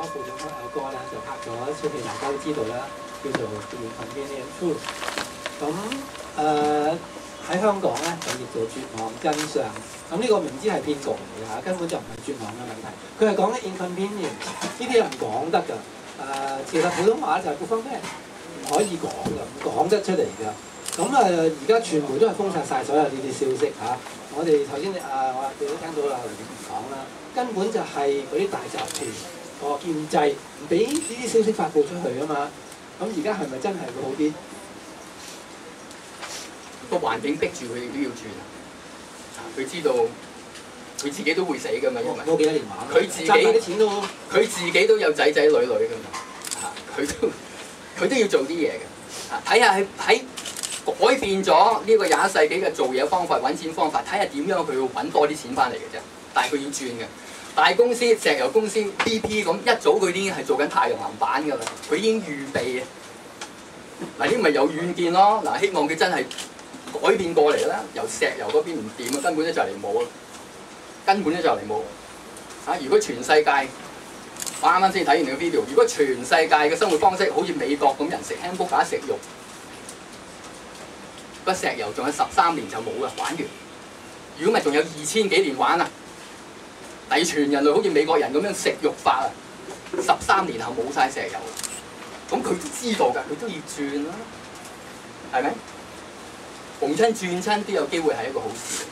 副總統有歌咧，就拍咗一出戲，大家都知道啦，叫做《Inconvenient Truth》。咁喺香港咧就譯做絕望真相。咁呢個明知係騙局嚟嘅嚇，根本就唔係絕望嘅問題。佢係講緊 inconvenient， 呢啲係唔講得㗎。其實普通話就係各方面唔可以講㗎，唔講得出嚟㗎。咁而家傳媒都係封殺晒所有呢啲消息嚇。我哋頭先我哋都聽到啦，梁議員講啦，根本就係嗰啲大集團個建制唔俾呢啲消息發布出去啊嘛。咁而家係咪真係會好啲？個環境逼住佢都要轉啊！佢知道佢自己都會死㗎嘛，因為冇幾多年玩，佢自己啲錢都佢自己都有仔仔女女㗎嘛，佢都要做啲嘢嘅。睇下喺改變咗呢個21世紀嘅做嘢方法、揾錢方法，睇下點樣佢要揾多啲錢翻嚟嘅啫。但係佢要轉嘅。大公司、石油公司 BP 咁一早佢已經係做緊太陽能板㗎啦，佢已經預備嘅。嗱呢咪有遠見咯。嗱希望佢真係改變過嚟啦。由石油嗰邊唔掂啊，根本咧就嚟冇啦，根本咧就嚟冇。如果全世界，我啱啱先睇完個 video， 如果全世界嘅生活方式好似美國咁，人食 hamburger 食肉，個石油仲有13年就冇啦，玩完。如果咪仲有2000幾年玩啊！第全人類好似美國人咁樣食肉法啊！13年後冇晒石油，咁佢都知道㗎，佢都要轉啦，係咪？逢親轉親都有機會係一個好事。